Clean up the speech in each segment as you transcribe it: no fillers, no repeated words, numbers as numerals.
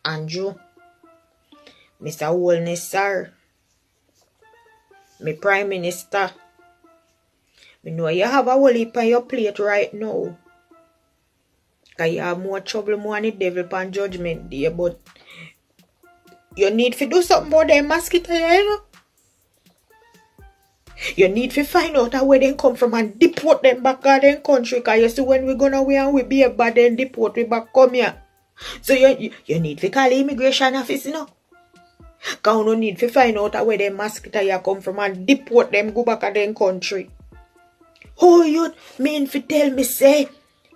Andrew, Mr. Wellness, sir, my Prime Minister, I know you have a whole heap on your plate right now. Because you have more trouble more than the devil on Judgment Day, but you need to do something about them mosquito, you know? You need to find out where they come from and deport them back to their country. Because you see when we gonna away and we be a bad and deport we back come here. So you need to call the immigration office, you know. Because you need to find out where them mosquito you come from and deport them go back to their country. Oh, you mean to tell me say,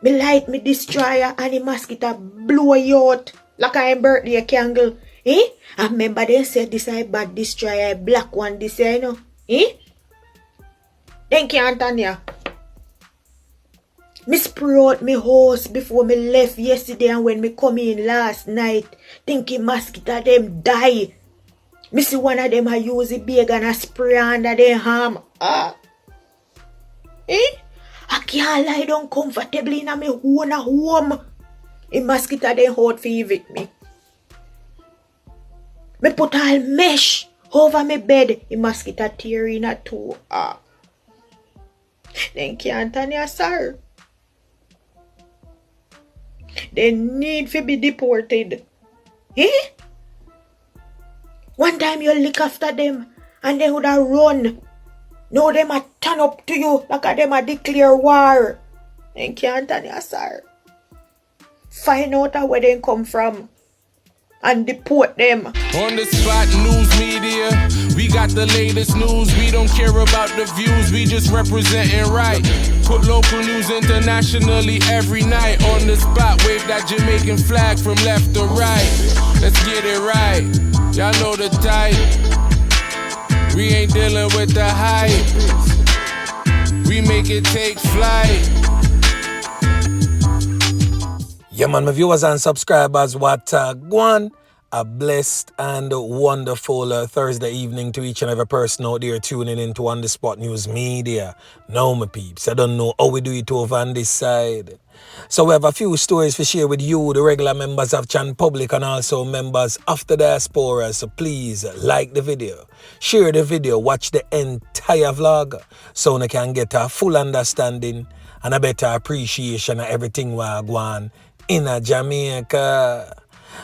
me light me destroyer and the mosquito blow you out like a birthday candle. Eh? I remember they said this is bad destroyer, black one this you know. Eh? Then can't stand ya. Me spray out my house before me left yesterday and when me come in last night, thinking mosquito them die. Me see one of them I use a bag and a spray under their arm. Eh? I can't lie down comfortably in my own home. A mosquito them hot for evict me. Me put all mesh over my bed. A mosquito tear in a two. Then can't stand ya, sir. They need to be deported. Eh? One time you look after them and they would have run. Now them a turn up to you like a them a declare war. They can't stand ya, sir. Find out where they come from and deport them. On the spot news media, we got the latest news. We don't care about the views, we just representing right. Put local news internationally every night. On the spot, wave that Jamaican flag from left to right. Let's get it right, y'all know the type. We ain't dealing with the hype. We make it take flight. Yeah, man, my viewers and subscribers, what go on? A blessed and wonderful Thursday evening to each and every person out there tuning into On The Spot News Media. Now, my peeps, I don't know how we do it over on this side. So we have a few stories to share with you, the regular members of Chan Public and also members of the diaspora. So please like the video, share the video, watch the entire vlog so you can get a full understanding and a better appreciation of everything we are going in Jamaica.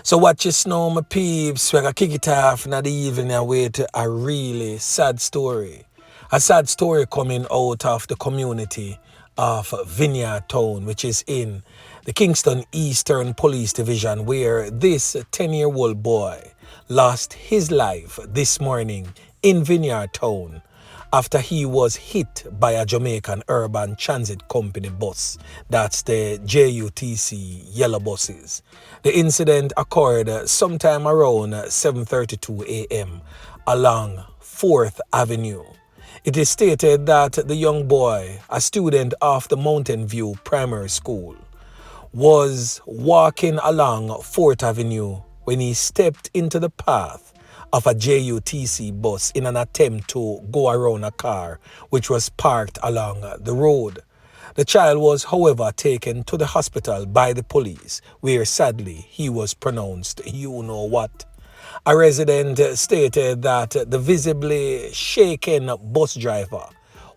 So watch your snow, my peeps. We're going to kick it off in the evening and wait a really sad story. A sad story coming out of the community of Vineyard Town, which is in the Kingston Eastern Police Division, where this 10-year-old boy lost his life this morning in Vineyard Town after he was hit by a Jamaican Urban Transit Company bus. That's the JUTC yellow buses. The incident occurred sometime around 7:32 a.m. along 4th Avenue. It is stated that the young boy, a student of the Mountain View Primary School, was walking along 4th Avenue when he stepped into the path of a JUTC bus in an attempt to go around a car which was parked along the road. The child was, however, taken to the hospital by the police, where sadly he was pronounced you know what. A resident stated that the visibly shaken bus driver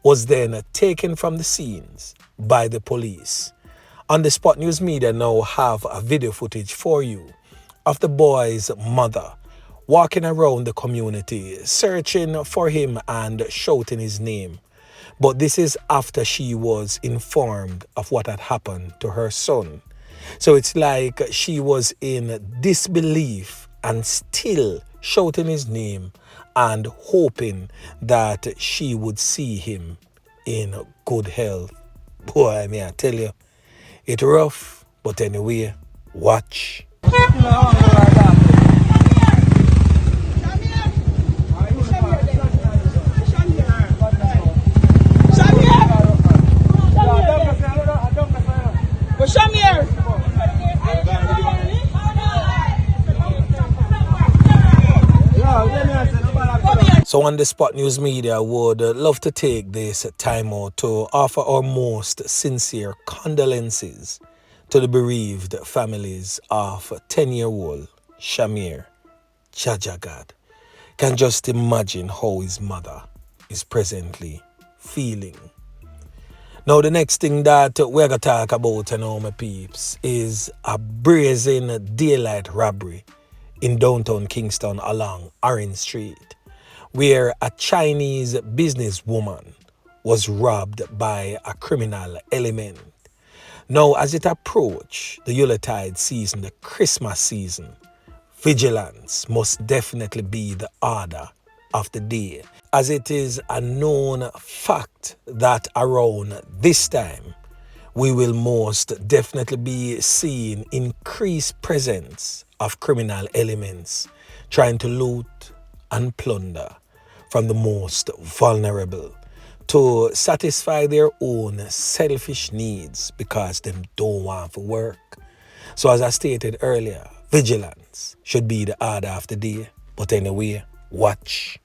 was then taken from the scenes by the police. On The Spot News Media now have a video footage for you of the boy's mother walking around the community, searching for him and shouting his name. But this is after she was informed of what had happened to her son. So it's like she was in disbelief and still shouting his name and hoping that she would see him in good health. Boy, may I tell you, it's rough, but anyway, watch. So On The Spot News Media would love to take this time out to offer our most sincere condolences to the bereaved families of 10-year-old Shamir, Jajagad, can just imagine how his mother is presently feeling. Now, the next thing that we're going to talk about, my peeps, is a brazen daylight robbery in downtown Kingston along Orange Street, where a Chinese businesswoman was robbed by a criminal element. Now, as it approached the Yuletide season, the Christmas season, vigilance must definitely be the order of the day, as it is a known fact that around this time, we will most definitely be seeing increased presence of criminal elements trying to loot and plunder from the most vulnerable to satisfy their own selfish needs because they don't want to work. So as I stated earlier, vigilance should be the order of the day. But anyway, watch.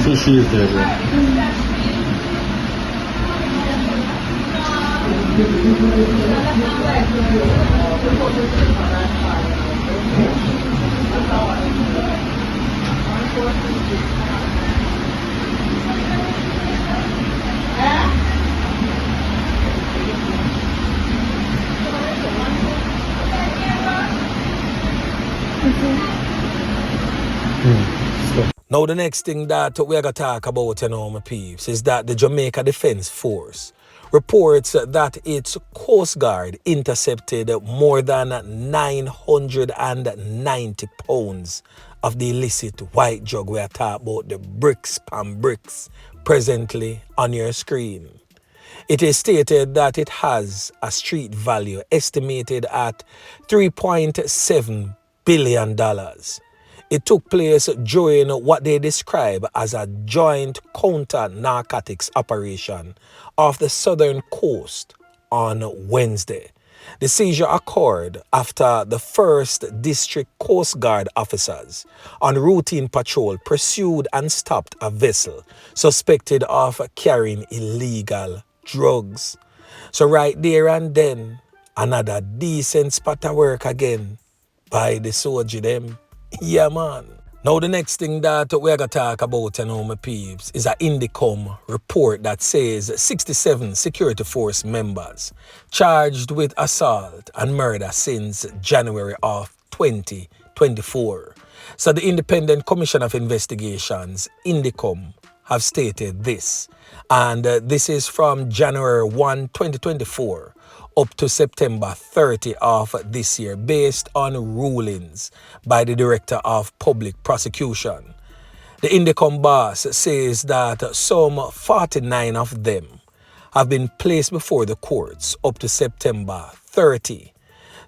So she is there, bro. Now, the next thing that we're going to talk about, my peeps, is that the Jamaica Defense Force reports that its Coast Guard intercepted more than 990 pounds of the illicit white drug. We are talking about the bricks and bricks presently on your screen. It is stated that it has a street value estimated at $3.7 billion. It took place during what they describe as a joint counter-narcotics operation off the southern coast on Wednesday. The seizure occurred after the 1st District Coast Guard officers on routine patrol pursued and stopped a vessel suspected of carrying illegal drugs. So right there and then, another decent spot of work again by the soldier them. Yeah, man. Now, the next thing that we're going to talk about, my peeps, is an Indicom report that says 67 security force members charged with assault and murder since January of 2024. So the Independent Commission of Investigations, Indicom, have stated this. And this is from January 1, 2024. Up to September 30 of this year, based on rulings by the Director of Public Prosecution. The Indicom boss says that some 49 of them have been placed before the courts up to September 30.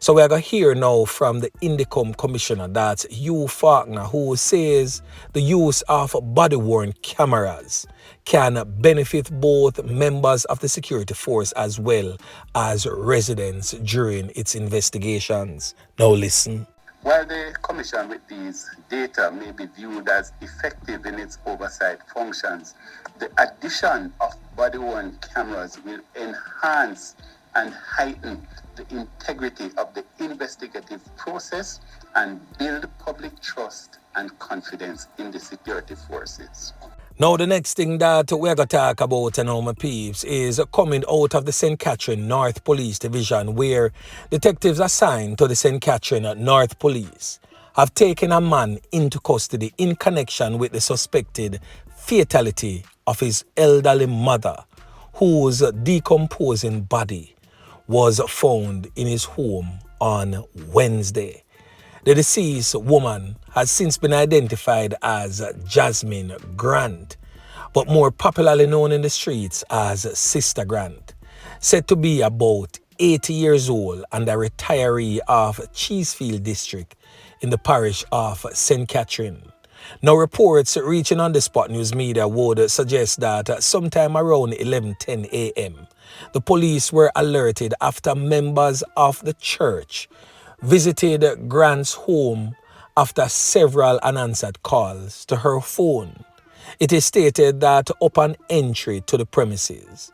So we're going to hear now from the Indicom Commissioner, that's Hugh Faulkner, who says the use of body-worn cameras can benefit both members of the security force as well as residents during its investigations. Now listen. While the Commission with these data may be viewed as effective in its oversight functions, the addition of body-worn cameras will enhance and heighten the integrity of the investigative process and build public trust and confidence in the security forces. Now, the next thing that we're going to talk about, my peeps, is coming out of the St. Catherine North Police Division, where detectives assigned to the St. Catherine North Police have taken a man into custody in connection with the suspected fatality of his elderly mother, whose decomposing body was found in his home on Wednesday. The deceased woman has since been identified as Jasmine Grant, but more popularly known in the streets as Sister Grant, said to be about 80 years old and a retiree of Cheesefield District in the parish of St. Catherine. Now, reports reaching on the Spot News Media would suggest that sometime around 11:10 a.m., the police were alerted after members of the church visited Grant's home after several unanswered calls to her phone. It is stated that upon entry to the premises,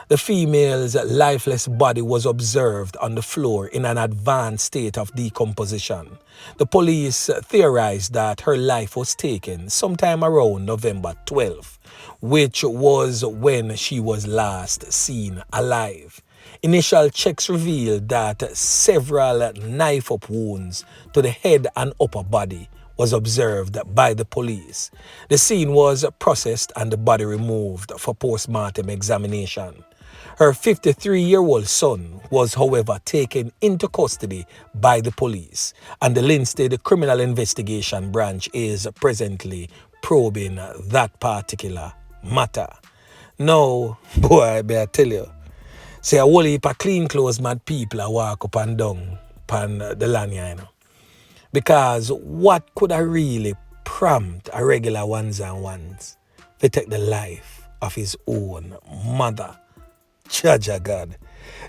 the female's lifeless body was observed on the floor in an advanced state of decomposition. The police theorized that her life was taken sometime around November 12th, which was when she was last seen alive. Initial checks revealed that several knife-up wounds to the head and upper body was observed by the police. The scene was processed and the body removed for post-mortem examination. Her 53-year-old son was, however, taken into custody by the police, and the Linstead Criminal Investigation Branch is presently probing that particular matter. Now, boy, I better tell you, say a whole heap of clean clothes mad people a walk up and down upon the land here, you know. Because what could have really prompt a regular ones and ones to take the life of his own mother? Jaja God.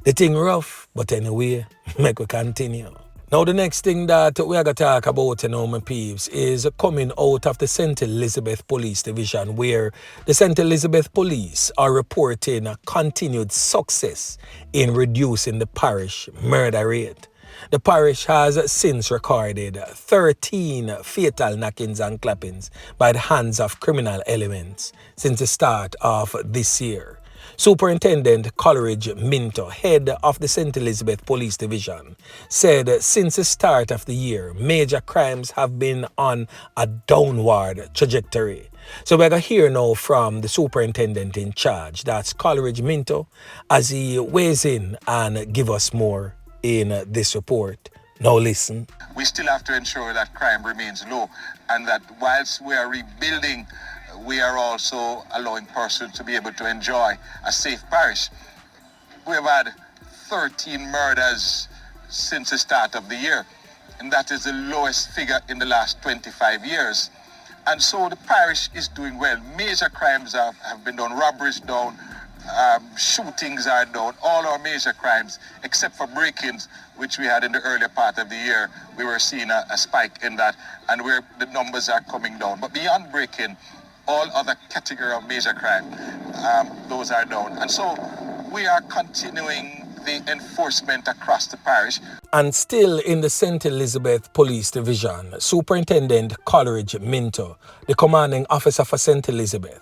The thing rough, but anyway, make we continue. Now the next thing that we are going to talk about, you know, my peeps, is coming out of the St. Elizabeth Police Division, where the St. Elizabeth Police are reporting a continued success in reducing the parish murder rate. The parish has since recorded 13 fatal knockings and clappings by the hands of criminal elements since the start of this year. Superintendent Coleridge Minto, head of the St. Elizabeth Police Division, said since the start of the year, major crimes have been on a downward trajectory. So we're going to hear now from the superintendent in charge, that's Coleridge Minto, as he weighs in and give us more in this report. Now listen. We still have to ensure that crime remains low, and that whilst we are rebuilding, we are also allowing persons to be able to enjoy a safe parish. We have had 13 murders since the start of the year, and that is the lowest figure in the last 25 years. And so the parish is doing well. Major crimes have been done, robberies down, shootings are down, all our major crimes, except for break-ins, which we had in the earlier part of the year. We were seeing a spike in that, and where the numbers are coming down. But beyond break-in, all other category of major crime, those are down. And so we are continuing the enforcement across the parish. And still in the St. Elizabeth Police Division, Superintendent Coleridge Minto, the commanding officer for St. Elizabeth,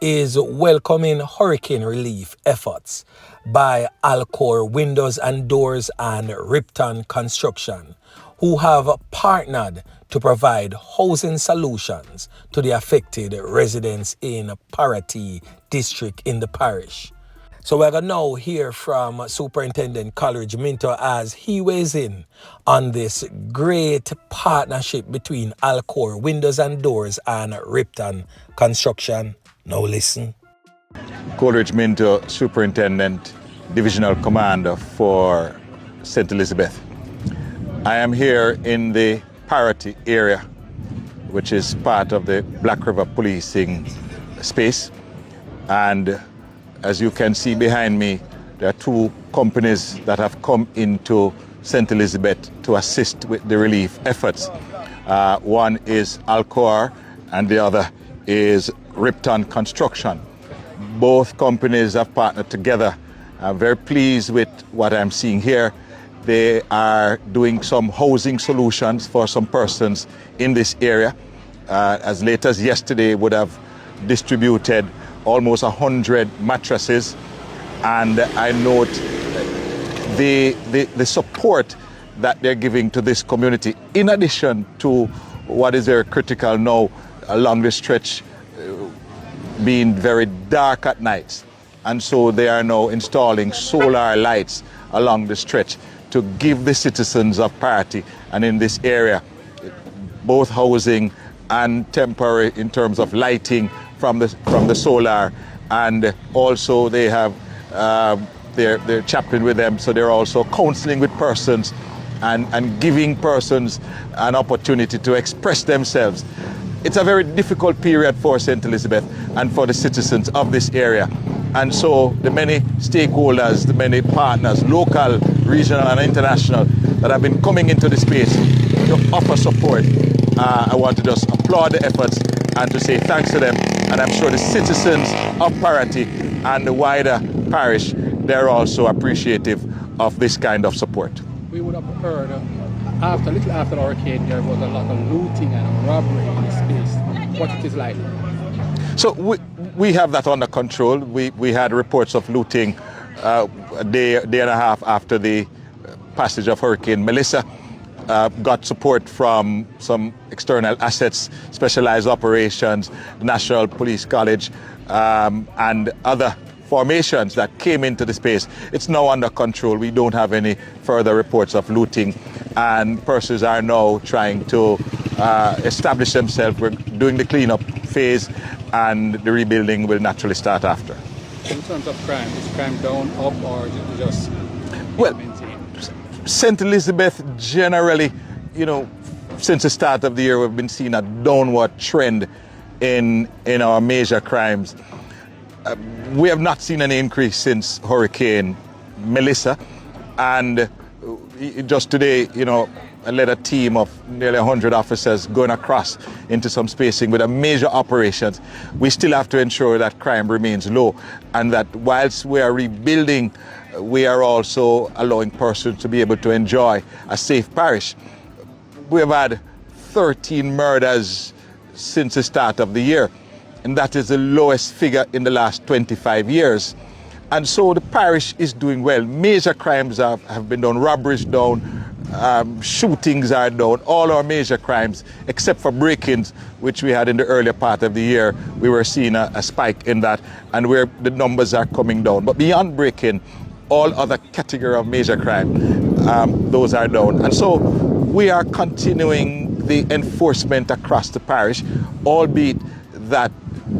is welcoming hurricane relief efforts by Alcor Windows and Doors and Ripton Construction, who have partnered to provide housing solutions to the affected residents in Parricide district in the parish. So we're going to now hear from Superintendent Coleridge Minto as he weighs in on this great partnership between Alcor Windows and Doors and Ripton Construction. Now listen. Coleridge Minto, Superintendent, Divisional Commander for St. Elizabeth. I am here in the Parricide area, which is part of the Black River policing space. And as you can see behind me, there are two companies that have come into St. Elizabeth to assist with the relief efforts. One is Alcor and the other is Ripton Construction. Both companies have partnered together. I'm very pleased with what I'm seeing here. They are doing some housing solutions for some persons in this area. As late as yesterday, would have distributed almost 100 mattresses. And I note the support that they're giving to this community, in addition to what is very critical now along the stretch, being very dark at nights. And so they are now installing solar lights along the stretch to give the citizens of Parricide and in this area both housing and temporary in terms of lighting from the solar, and also they have their chaplain with them, so they're also counseling with persons and giving persons an opportunity to express themselves. It's a very difficult period for St. Elizabeth and for the citizens of this area. And so the many stakeholders, the many partners, local, regional and international, that have been coming into the space to offer support I want to just applaud the efforts and to say thanks to them. And I'm sure the citizens of Parricide and the wider parish, they're also appreciative of this kind of support. We would have heard a little after the hurricane, there was a lot of looting and robbery in the space. What it is like? So we have that under control. We had reports of looting a day and a half after the passage of Hurricane Melissa. Got support from some external assets, specialized operations, the National Police College, and other formations that came into the space. It's now under control. We don't have any further reports of looting, and persons are now trying to establish themselves. We're doing the cleanup phase, and the rebuilding will naturally start after. In terms of crime, is crime down, up, or just maintained? St. Elizabeth generally, since the start of the year, we've been seeing a downward trend in our major crimes. We have not seen any increase since Hurricane Melissa, and just today, I led a team of nearly 100 officers going across into some spacing with a major operations. We still have to ensure that crime remains low, and that whilst we are rebuilding, we are also allowing persons to be able to enjoy a safe parish. We have had 13 murders since the start of the year, and that is the lowest figure in the last 25 years. And so the parish is doing well. Major crimes have been done, robberies down, shootings are down, all our major crimes, except for break-ins, which we had in the earlier part of the year. We were seeing a spike in that, and where the numbers are coming down. But beyond break-in, all other category of major crime, those are down. And so we are continuing the enforcement across the parish, albeit that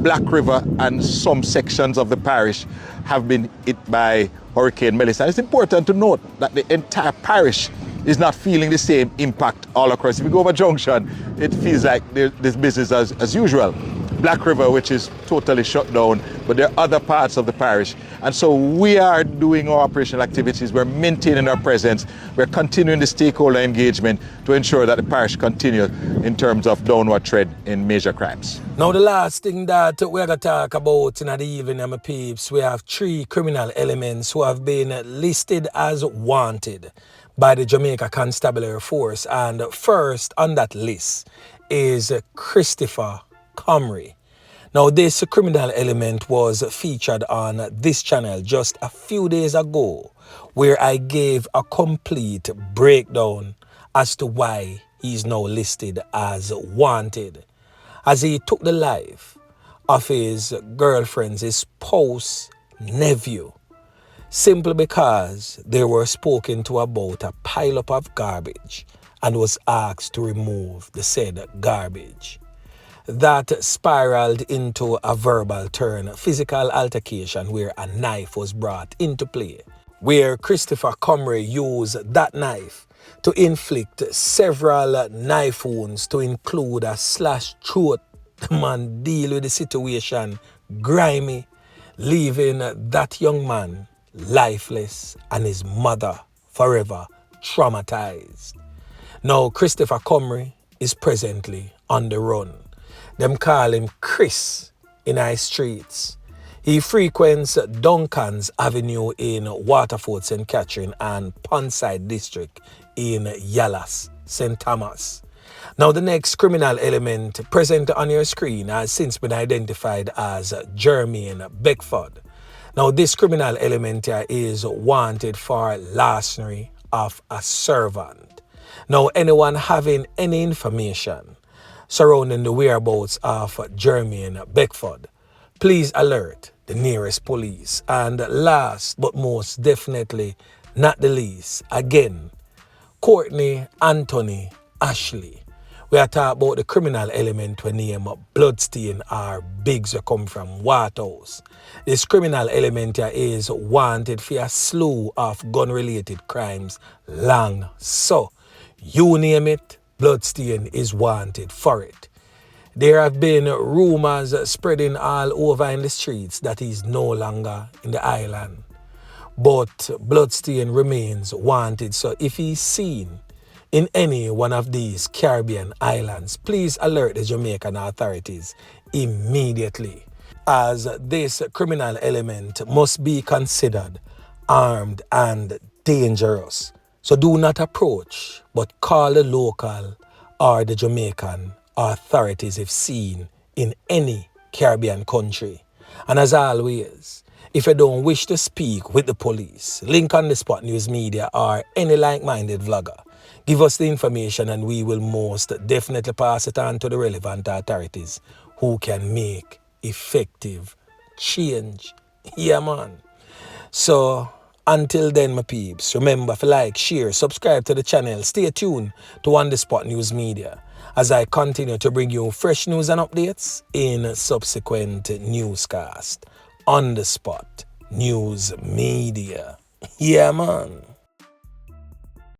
Black River and some sections of the parish have been hit by Hurricane Melissa. It's important to note that the entire parish is not feeling the same impact all across. If you go over Junction, it feels like there's business as usual. Black River, which is totally shut down, but there are other parts of the parish. And so we are doing our operational activities, we're maintaining our presence, we're continuing the stakeholder engagement to ensure that the parish continues in terms of downward trend in major crimes. Now the last thing that we're going to talk about in the evening, my peeps, we have 3 criminal elements who have been listed as wanted by the Jamaica Constabulary Force. And first on that list is Christopher Comrie. Now this criminal element was featured on this channel just a few days ago, where I gave a complete breakdown as to why he's now listed as wanted, as he took the life of his girlfriend's spouse nephew, simply because they were spoken to about a pile-up of garbage and was asked to remove the said garbage. That spiraled into a verbal turn, physical altercation where a knife was brought into play, where Christopher Comrie used that knife to inflict several knife wounds, to include a slashed throat. The man deal with the situation grimy, leaving that young man lifeless and his mother forever traumatized. Now Christopher Comrie is presently on the run. Them call him Chris in our streets. He frequents Duncan's Avenue in Waterford, St. Catherine, and Parricide District in Yallas, St. Thomas. Now the next criminal element present on your screen has since been identified as Jermaine Beckford. Now this criminal element here is wanted for larceny of a servant. Now anyone having any information surrounding the whereabouts of Jermaine Beckford, please alert the nearest police. And last but most definitely not the least, again, Courtney Anthony Ashley. We are talking about the criminal element we name Bloodstain or Biggs who come from Waterhouse. This criminal element here is wanted for a slew of gun-related crimes long. So, you name it, Bloodstain is wanted for it. There have been rumors spreading all over in the streets that he's no longer in the island. But Bloodstain remains wanted. So if he's seen in any one of these Caribbean islands, please alert the Jamaican authorities immediately, as this criminal element must be considered armed and dangerous. So do not approach, but call the local or the Jamaican authorities if seen in any Caribbean country. And as always, if you don't wish to speak with the police, link on the Spot News Media or any like-minded vlogger. Give us the information and we will most definitely pass it on to the relevant authorities who can make effective change. Yeah, man. So, until then, my peeps, remember to like, share, subscribe to the channel. Stay tuned to On The Spot News Media as I continue to bring you fresh news and updates in subsequent newscast. On The Spot News Media. Yeah, man.